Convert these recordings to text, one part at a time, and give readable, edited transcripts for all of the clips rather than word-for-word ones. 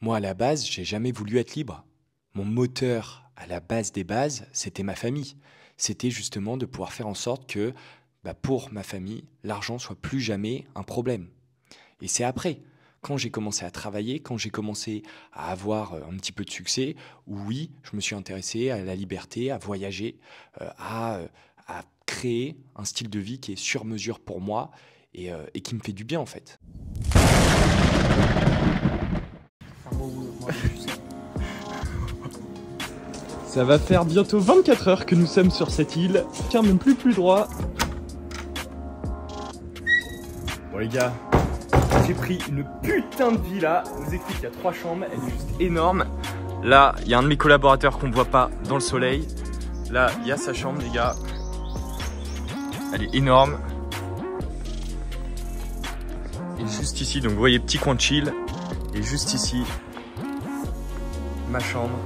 Moi, à la base, j'ai jamais voulu être libre. Mon moteur, à la base des bases, c'était ma famille. C'était justement de pouvoir faire en sorte que, pour ma famille, l'argent soit plus jamais un problème. Et c'est après, quand j'ai commencé à travailler, quand j'ai commencé à avoir un petit peu de succès, où oui, je me suis intéressé à la liberté, à voyager, à créer un style de vie qui est sur mesure pour moi et qui me fait du bien en fait. Ça va faire bientôt 24 heures que nous sommes sur cette île. Tiens, même plus droit. Bon les gars, j'ai pris une putain de villa. Je vous explique, il y a 3 chambres, elle est juste énorme. Là, il y a un de mes collaborateurs qu'on ne voit pas dans le soleil. Là, il y a sa chambre les gars. Elle est énorme. Et juste ici, donc vous voyez, petit coin de chill. Et juste ici, ma chambre.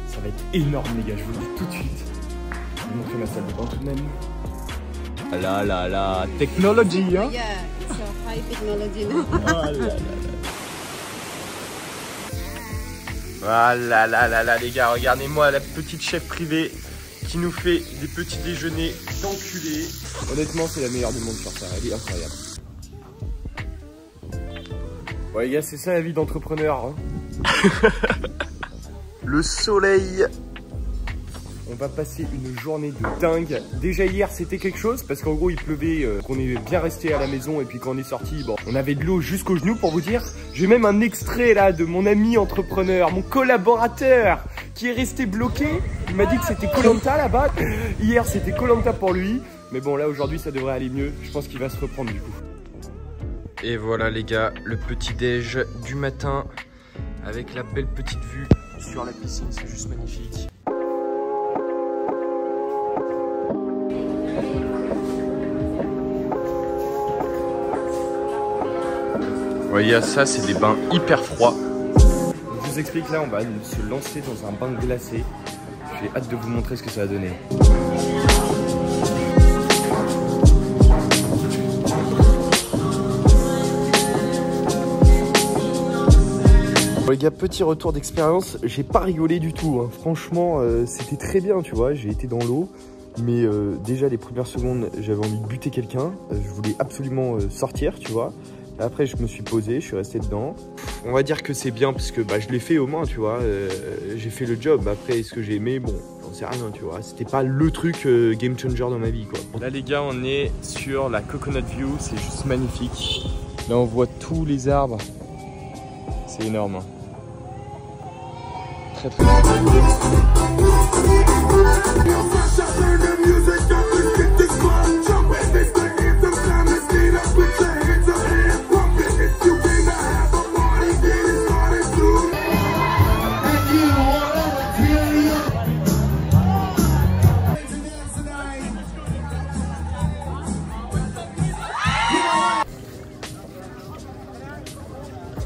Ça va être énorme les gars, je vous le dis tout de suite. Je vais vous montrer ma salle de bain tout de même. Ah là, technologie hein. Yeah, it's a high technology now. Voilà les gars, regardez-moi la petite chef privée qui nous fait des petits déjeuners d'enculés. Honnêtement, c'est la meilleure du monde sur ça, elle est incroyable. Bon les gars, c'est ça la vie d'entrepreneur. Hein. Le soleil. On va passer une journée de dingue. Déjà hier c'était quelque chose parce qu'en gros il pleuvait, qu'on est bien resté à la maison et puis quand on est sorti, bon, on avait de l'eau jusqu'aux genoux pour vous dire. J'ai même un extrait là de mon ami entrepreneur, mon collaborateur qui est resté bloqué. Il m'a dit que c'était Koh-Lanta là-bas. Hier c'était Koh-Lanta pour lui. Mais bon là aujourd'hui ça devrait aller mieux. Je pense qu'il va se reprendre du coup. Et voilà les gars, le petit déj du matin avec la belle petite vue sur la piscine, c'est juste magnifique. Vous voyez, ça c'est des bains hyper froids. Je vous explique, là on va se lancer dans un bain glacé. J'ai hâte de vous montrer ce que ça va donner. Bon les gars, petit retour d'expérience, j'ai pas rigolé du tout, hein. Franchement c'était très bien tu vois, j'ai été dans l'eau, mais déjà les premières secondes j'avais envie de buter quelqu'un, je voulais absolument sortir tu vois, après je me suis posé, je suis resté dedans. On va dire que c'est bien parce que je l'ai fait au moins tu vois, j'ai fait le job, après est-ce que j'ai aimé, bon j'en sais rien tu vois, c'était pas le truc game changer dans ma vie quoi. Là les gars on est sur la Coconut View, c'est juste magnifique, là on voit tous les arbres, c'est énorme hein. Très très bien.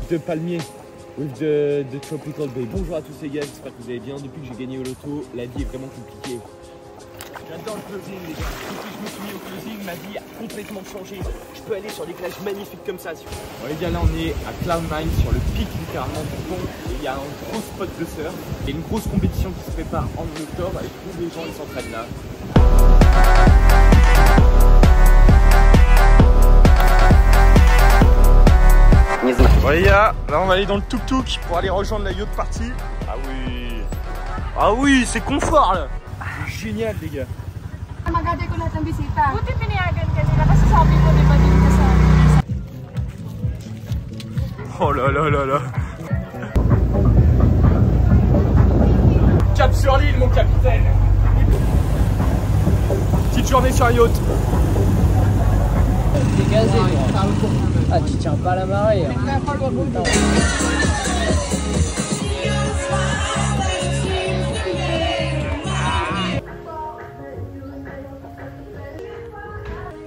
De palmier. With the tropical bay. Bonjour à tous les gars, j'espère que vous allez bien. Depuis que j'ai gagné au loto, la vie est vraiment compliquée. J'adore le closing les gars. Depuis que je me suis mis au closing, ma vie a complètement changé. Je peux aller sur des plages magnifiques comme ça. Bon les gars, là on est à Cloud9 sur le pic littéralement du pont. Et il y a un gros spot de surf. Il y a une grosse compétition qui se prépare en octobre et tous les gens ils s'entraînent là. Bon les gars, là on va aller dans le tuk-tuk pour aller rejoindre la yacht party. Ah oui, c'est confort là. C'est génial les gars. Oh là là là là. Cap sur l'île mon capitaine. Petite journée sur la yacht. T'es gazé, ah tu tiens pas la marée hein.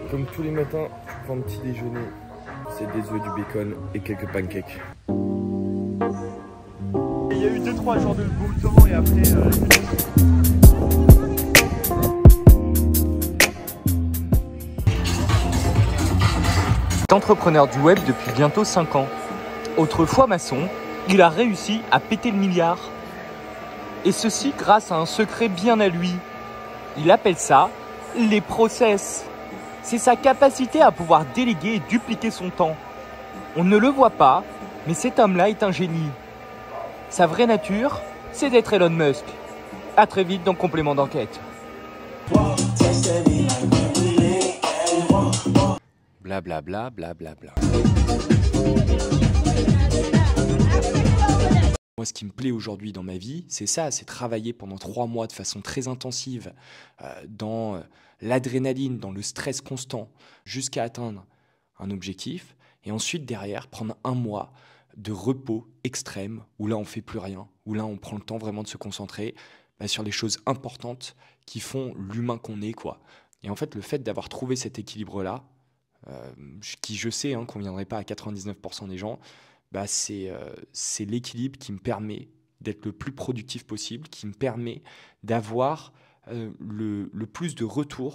Comme tous les matins, je prends un petit déjeuner. C'est des œufs, du bacon et quelques pancakes. Il y a eu 2-3 jours de beau temps et après... Entrepreneur du web depuis bientôt 5 ans. Autrefois maçon, il a réussi à péter le milliard. Et ceci grâce à un secret bien à lui. Il appelle ça les process. C'est sa capacité à pouvoir déléguer et dupliquer son temps. On ne le voit pas, mais cet homme-là est un génie. Sa vraie nature, c'est d'être Elon Musk. À très vite dans Complément d'enquête. Blablabla, blablabla. Moi, ce qui me plaît aujourd'hui dans ma vie, c'est ça, c'est travailler pendant 3 mois de façon très intensive dans l'adrénaline, dans le stress constant, jusqu'à atteindre un objectif. Et ensuite, derrière, prendre 1 mois de repos extrême, où là, on ne fait plus rien, où là, on prend le temps vraiment de se concentrer sur les choses importantes qui font l'humain qu'on est, quoi. Et en fait, le fait d'avoir trouvé cet équilibre-là, qui je sais ne conviendrait pas à 99% des gens, c'est l'équilibre qui me permet d'être le plus productif possible, qui me permet d'avoir le plus de retour.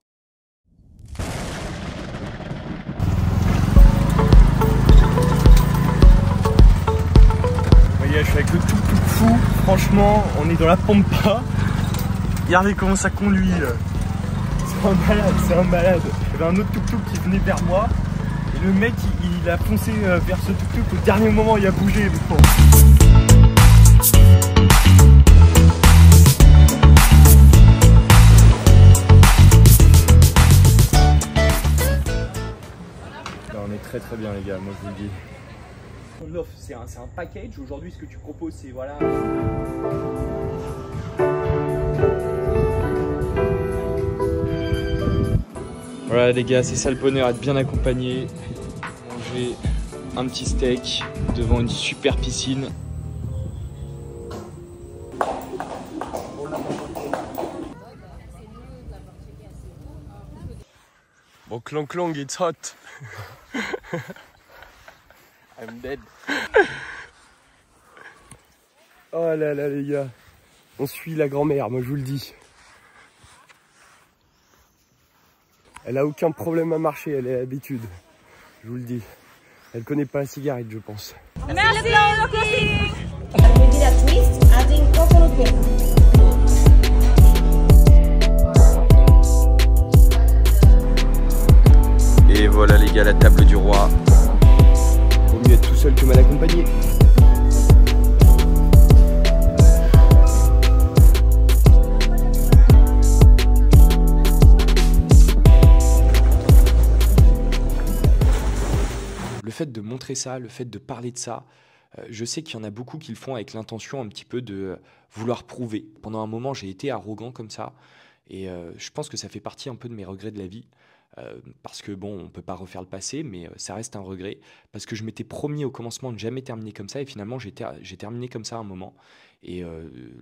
Voyez, je suis avec le tuk-tuk fou. Franchement, on est dans la pampa. Regardez comment ça conduit. C'est un malade, c'est un malade. Il y avait un autre tuk-tuk qui venait vers moi. Et le mec, il a foncé vers ce tuk-tuk. Au dernier moment, il a bougé. Le pauvre. Là, on est très très bien les gars, moi je vous le dis. Ton offre, c'est un package. Aujourd'hui, ce que tu proposes, c'est voilà. Voilà les gars, c'est ça le bonheur, être bien accompagné. Manger un petit steak devant une super piscine. Bon, clang clang, it's hot. I'm dead. Oh là là les gars, on suit la grand-mère, moi je vous le dis. Elle a aucun problème à marcher, elle est à l'habitude. Je vous le dis. Elle connaît pas la cigarette, je pense. Merci, Loki. And we did a twist, adding coconut milk. Et voilà les gars, la table du roi. Vaut mieux être tout seul que mal accompagné. Le fait de montrer ça, le fait de parler de ça, je sais qu'il y en a beaucoup qui le font avec l'intention un petit peu de vouloir prouver. Pendant un moment, j'ai été arrogant comme ça, et je pense que ça fait partie un peu de mes regrets de la vie, parce que bon, on ne peut pas refaire le passé, mais ça reste un regret, parce que je m'étais promis au commencement de ne jamais terminer comme ça, et finalement j'ai terminé comme ça à un moment. Et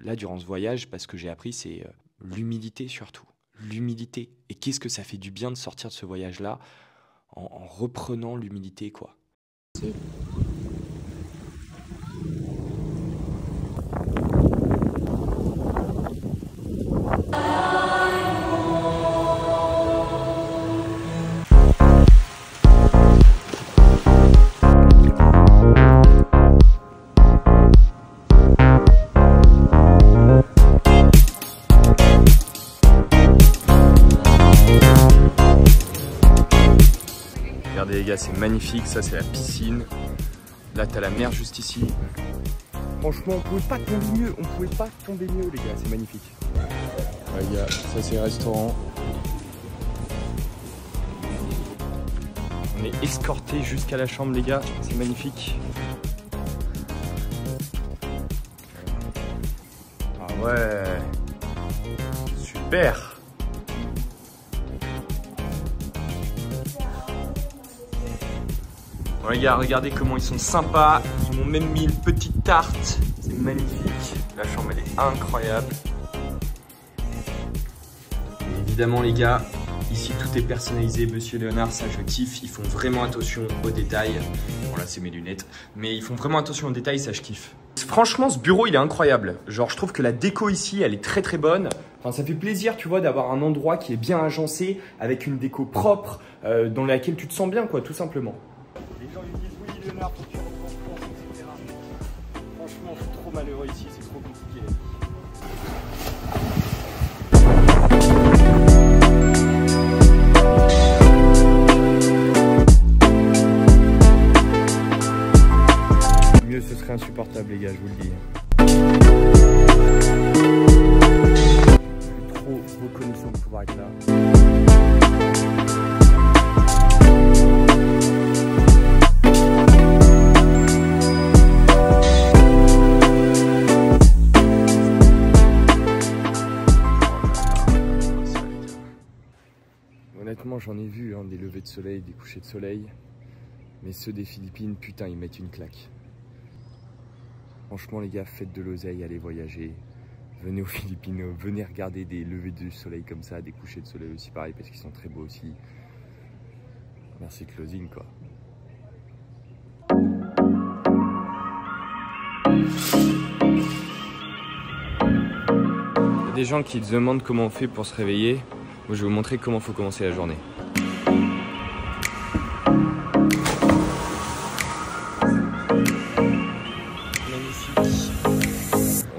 là, durant ce voyage, ce que j'ai appris, c'est l'humilité surtout. L'humilité. Et qu'est-ce que ça fait du bien de sortir de ce voyage-là en reprenant l'humilité, quoi. Regardez les gars, c'est magnifique, ça c'est la piscine. Là t'as la mer juste ici. Franchement on pouvait pas tomber mieux, les gars, c'est magnifique. Ouais, les gars, ça c'est le restaurant. On est escorté jusqu'à la chambre les gars, c'est magnifique. Ah ouais, super. Bon, les gars, regardez comment ils sont sympas. Ils m'ont même mis une petite tarte. C'est magnifique. La chambre, elle est incroyable. Et évidemment, les gars, ici, tout est personnalisé. Monsieur Léonard, ça, je kiffe. Ils font vraiment attention aux détails. Bon, là, c'est mes lunettes. Mais ils font vraiment attention aux détails, ça, je kiffe. Franchement, ce bureau, il est incroyable. Genre, je trouve que la déco ici, elle est très, très bonne. Enfin, ça fait plaisir, tu vois, d'avoir un endroit qui est bien agencé, avec une déco propre, dans laquelle tu te sens bien, quoi, tout simplement. Les gens ils me disent oui Léonard, faut que tu rentres en France, etc. malheureux ici, c'est trop compliqué. Mieux, ce serait insupportable, les gars, je vous le dis. Je suis trop reconnaissant de pouvoir être là. Honnêtement, j'en ai vu hein, des levées de soleil, des couchers de soleil. Mais ceux des Philippines, putain, ils mettent une claque. Franchement, les gars, faites de l'oseille, allez voyager. Venez aux Philippines, venez regarder des levées de soleil comme ça, des couchers de soleil aussi pareil, parce qu'ils sont très beaux aussi. Merci closing, quoi. Il y a des gens qui se demandent comment on fait pour se réveiller. Moi, je vais vous montrer comment il faut commencer la journée. Magnifique.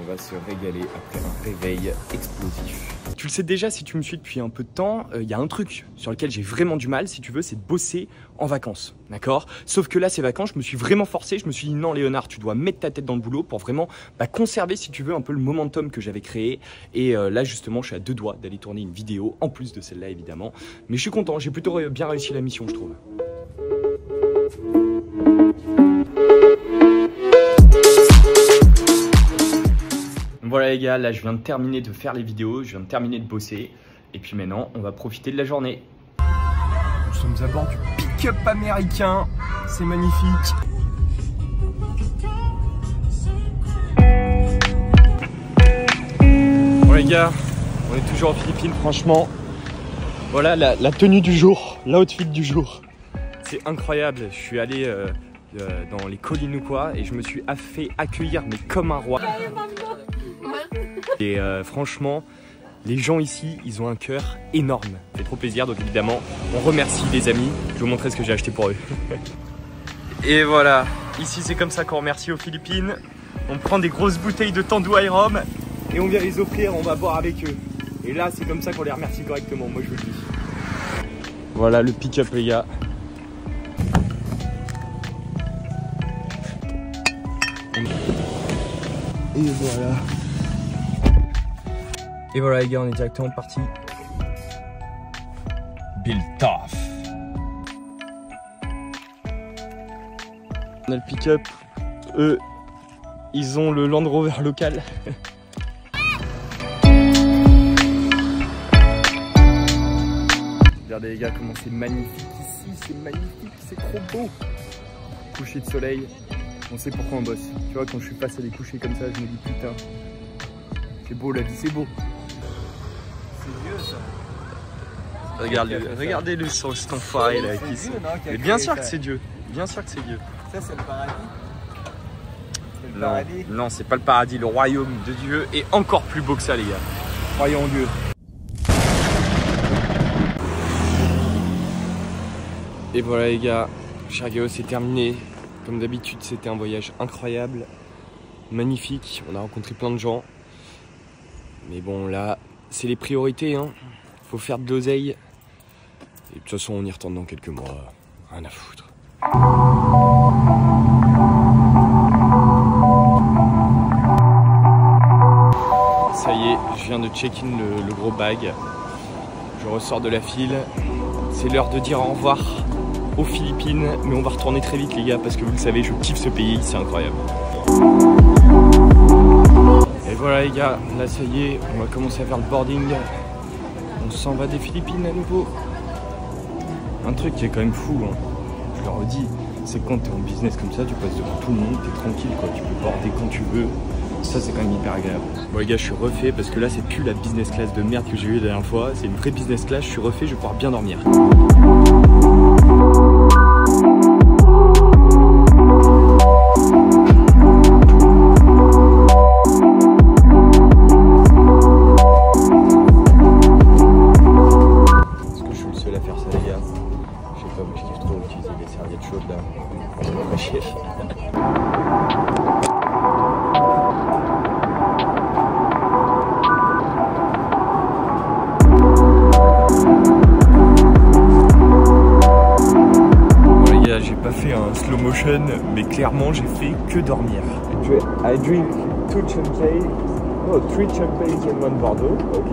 On va se régaler après un réveil explosif. Tu le sais déjà si tu me suis depuis un peu de temps, il y a un truc sur lequel j'ai vraiment du mal, si tu veux, c'est de bosser en vacances, d'accord? Sauf que là, ces vacances, je me suis vraiment forcé, je me suis dit non Léonard, tu dois mettre ta tête dans le boulot pour vraiment conserver, si tu veux, un peu le momentum que j'avais créé. Et là, justement, je suis à 2 doigts d'aller tourner une vidéo, en plus de celle-là, évidemment. Mais je suis content, j'ai plutôt bien réussi la mission, je trouve. Voilà les gars, là je viens de terminer de faire les vidéos, je viens de terminer de bosser. Et puis maintenant, on va profiter de la journée. Nous sommes à bord du pick-up américain. C'est magnifique. Bon les gars, on est toujours aux Philippines, franchement. Voilà la tenue du jour, l'outfit du jour. C'est incroyable, je suis allé dans les collines ou quoi et je me suis fait accueillir mais comme un roi. Et franchement, les gens ici, ils ont un cœur énorme. Ça fait trop plaisir, donc évidemment, on remercie les amis. Je vais vous montrer ce que j'ai acheté pour eux. Et voilà, ici c'est comme ça qu'on remercie aux Philippines. On prend des grosses bouteilles de Tanduay Rhum et on vient les offrir, on va boire avec eux. Et là, c'est comme ça qu'on les remercie correctement, moi je vous le dis. Voilà le pick-up les gars. Et voilà. Et voilà les gars, on est directement parti. Build Tough. On a le pick-up. Eux, ils ont le Land Rover local. Regardez les gars comment c'est magnifique ici, c'est magnifique, c'est trop beau. Coucher de soleil, on sait pourquoi on bosse. Tu vois, quand je suis face à des couchers comme ça, je me dis putain, c'est beau la vie, c'est beau. C'est vieux ça. Regardez-le sur cet enfoiré là. Mais bien sûr que c'est Dieu, bien sûr que c'est Dieu. Ça c'est le paradis. Non, paradis. Non, c'est pas le paradis, le royaume de Dieu est encore plus beau que ça les gars. Croyons en Dieu. Et voilà les gars, Chergueo c'est terminé. Comme d'habitude c'était un voyage incroyable, magnifique, on a rencontré plein de gens. Mais bon là, c'est les priorités hein. Faut faire de l'oseille. Et de toute façon on y retourne dans quelques mois, rien à foutre. Ça y est, je viens de check-in le gros bag. Je ressors de la file. C'est l'heure de dire au revoir aux Philippines. Mais on va retourner très vite les gars parce que vous le savez, je kiffe ce pays, c'est incroyable. Et voilà les gars, là ça y est, on va commencer à faire le boarding. On s'en va des Philippines à nouveau. Un truc qui est quand même fou, hein. Je le redis, c'est quand t'es en business comme ça, tu passes devant tout le monde, t'es tranquille quoi, tu peux border quand tu veux. Ça c'est quand même hyper agréable. Bon les gars, je suis refait parce que là c'est plus la business class de merde que j'ai eu la dernière fois, c'est une vraie business class, je suis refait, je vais pouvoir bien dormir. Est-ce que je suis le seul à faire ça les gars? Je sais pas, mais je kiffe trop utiliser des serviettes chaudes là. Ça va pas chier. clairement, j'ai fait que dormir. I drink 2 champagne, no, 3 champagnes and 1 Bordeaux, ok.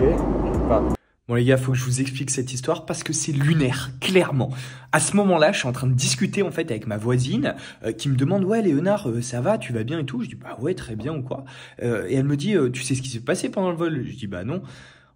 Enfin, bon les gars, faut que je vous explique cette histoire parce que c'est lunaire, clairement. À ce moment-là, je suis en train de discuter en fait avec ma voisine qui me demande « Ouais Léonard, ça va, tu vas bien et tout ?» Je dis « Bah ouais, très bien ou quoi ?» Et elle me dit « Tu sais ce qui s'est passé pendant le vol ?» Je dis « Bah non. »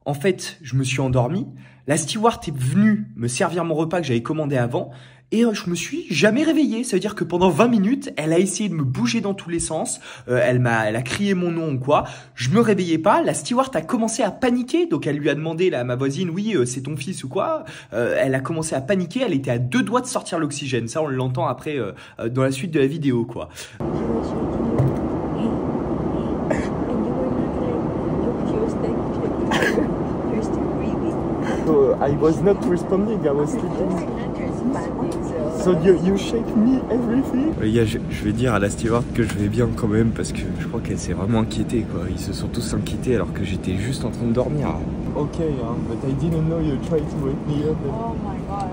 En fait, je me suis endormi. La steward est venue me servir mon repas que j'avais commandé avant. Et je me suis jamais réveillé. Ça veut dire que pendant 20 minutes, elle a essayé de me bouger dans tous les sens. Elle a crié mon nom ou quoi. Je me réveillais pas. La steward a commencé à paniquer. Donc elle lui a demandé là, à ma voisine, oui, c'est ton fils ou quoi. Elle a commencé à paniquer. Elle était à 2 doigts de sortir l'oxygène. Ça, on l'entend après dans la suite de la vidéo, quoi. I was not responding, I was sleeping. So you shake me everything. Les gars, je vais dire à la steward que je vais bien quand même parce que je crois qu'elle s'est vraiment inquiétée quoi. Ils se sont tous inquiétés alors que j'étais juste en train de dormir. Ok, but I didn't know you tried to wake me up. Oh my god.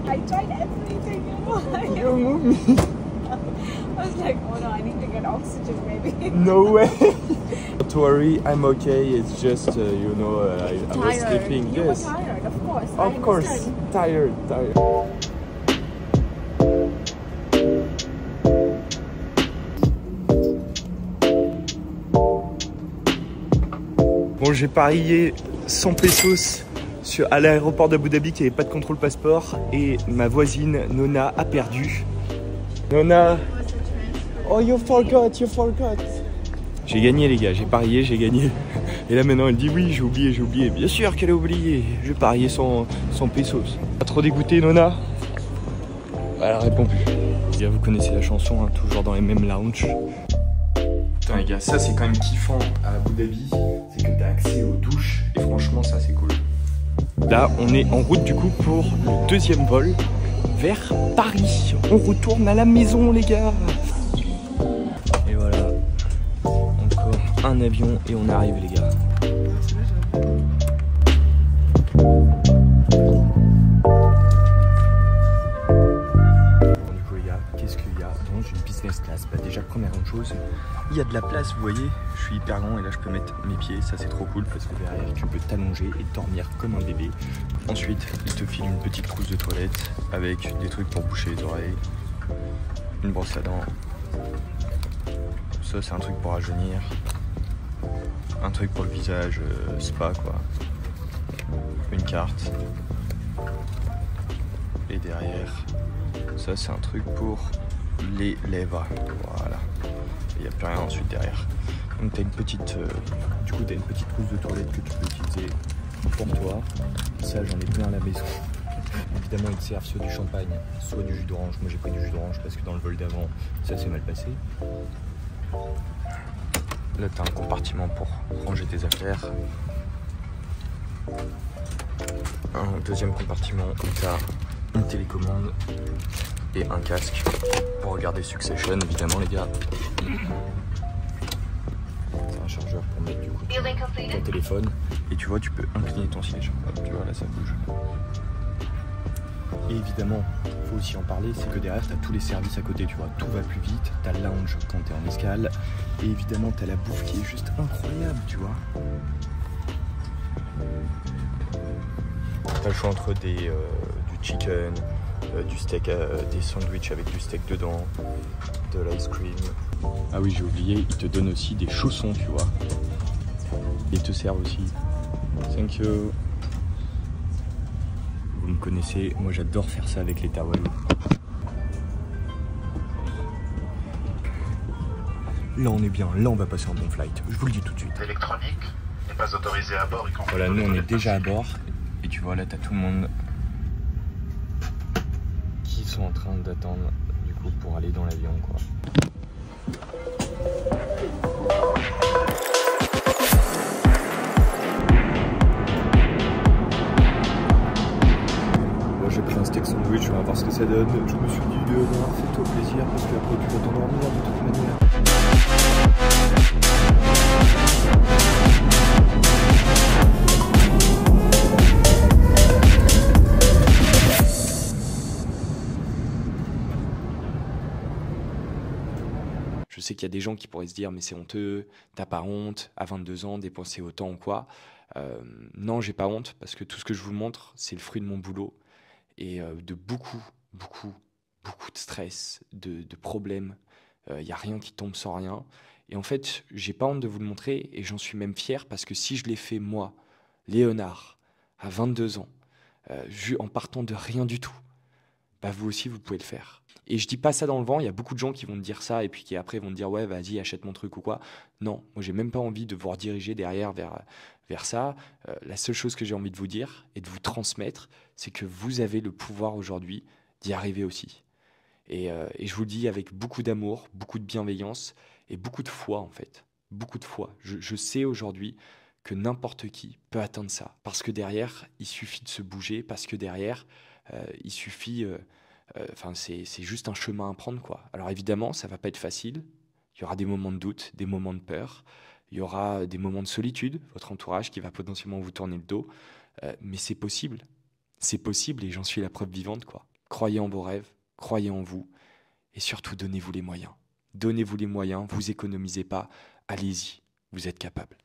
I tried everything, you know. You move me. I was like, oh no, I need to get oxygen maybe. No way. Don't worry, I'm okay. It's just, you know, I was sleeping. You yes. were tired, of course. Of course. Tired. Bon, j'ai parié 100 pesos à l'aéroport d'Abu Dhabi qu'il n'y avait pas de contrôle passeport et ma voisine Nona a perdu. Nona, oh you forgot. J'ai gagné les gars, j'ai parié, j'ai gagné. Et là maintenant elle dit oui, j'ai oublié. Bien sûr qu'elle a oublié, j'ai parié 100 pesos. Pas trop dégoûté Nona? Elle répond plus. Les gars, vous connaissez la chanson, hein, toujours dans les mêmes lounges. Putain les gars, ça c'est quand même kiffant à Abu Dhabi, c'est que t'as accès aux douches et franchement ça c'est cool. Là on est en route du coup pour le deuxième vol vers Paris. On retourne à la maison les gars. Et voilà, encore un avion et on arrive les gars. Bah déjà première chose, il y a de la place, vous voyez, je suis hyper grand et là je peux mettre mes pieds, ça c'est trop cool parce que derrière tu peux t'allonger et dormir comme un bébé. Ensuite il te file une petite trousse de toilette avec des trucs pour boucher les oreilles, une brosse à dents, ça c'est un truc pour rajeunir, un truc pour le visage, spa quoi, une carte et derrière ça c'est un truc pour les lèvres, voilà. Il n'y a plus rien ensuite derrière. Donc tu as une petite, du coup tu as une petite trousse de toilette que tu peux utiliser pour toi. Ça j'en ai plein à la maison. Évidemment ils te servent soit du champagne, soit du jus d'orange. Moi j'ai pris du jus d'orange parce que dans le vol d'avant ça s'est mal passé. Là tu as un compartiment pour ranger tes affaires. Un deuxième compartiment où tu as une télécommande et un casque pour regarder Succession évidemment les gars. C'est un chargeur pour mettre du coup ton téléphone et tu vois tu peux incliner ton siège. Hop, tu vois là ça bouge. Et évidemment, il faut aussi en parler, c'est que derrière tu as tous les services à côté, tu vois, tout va plus vite, tu as le lounge quand tu es en escale et évidemment tu as la bouffe qui est juste incroyable, tu vois. Tu as le choix entre du chicken, du steak, des sandwichs avec du steak dedans, de l'ice cream. Ah oui j'ai oublié, ils te donnent aussi des chaussons tu vois. Ils te servent aussi. Thank you. Vous me connaissez, moi j'adore faire ça avec les towels. Là on est bien, là on va passer un bon flight, je vous le dis tout de suite. L'électronique n'est pas autorisée à bord. Voilà, nous on est déjà à bord et tu vois là t'as tout le monde qui sont en train d'attendre du coup pour aller dans l'avion quoi. Bon, j'ai pris un steak sandwich, on va voir ce que ça donne. Je me suis dit fais-toi plaisir parce qu'après tu vas t'endormir de toute manière. sais qu'il y a des gens qui pourraient se dire, mais c'est honteux, t'as pas honte, à 22 ans, dépenser autant ou quoi. Non, j'ai pas honte, parce que tout ce que je vous montre, c'est le fruit de mon boulot et de beaucoup de stress, de problèmes. Il n'y a rien qui tombe sans rien. Et en fait, j'ai pas honte de vous le montrer et j'en suis même fier parce que si je l'ai fait moi, Léonard, à 22 ans, en partant de rien du tout, bah vous aussi, vous pouvez le faire. Et je dis pas ça dans le vent, il y a beaucoup de gens qui vont me dire ça et puis qui après vont me dire ouais, vas-y, achète mon truc ou quoi. Non, moi j'ai même pas envie de vous rediriger derrière vers ça. La seule chose que j'ai envie de vous dire et de vous transmettre, c'est que vous avez le pouvoir aujourd'hui d'y arriver aussi. Et je vous le dis avec beaucoup d'amour, beaucoup de bienveillance et beaucoup de foi en fait. Beaucoup de foi. Je sais aujourd'hui que n'importe qui peut atteindre ça. Parce que derrière, il suffit de se bouger, parce que derrière, il suffit... c'est juste un chemin à prendre, quoi. Alors évidemment, ça va pas être facile. Il y aura des moments de doute, des moments de peur. Il y aura des moments de solitude, votre entourage qui va potentiellement vous tourner le dos. Mais c'est possible. C'est possible et j'en suis la preuve vivante, quoi. Croyez en vos rêves, croyez en vous et surtout donnez-vous les moyens. Donnez-vous les moyens, vous économisez pas, allez-y, vous êtes capable.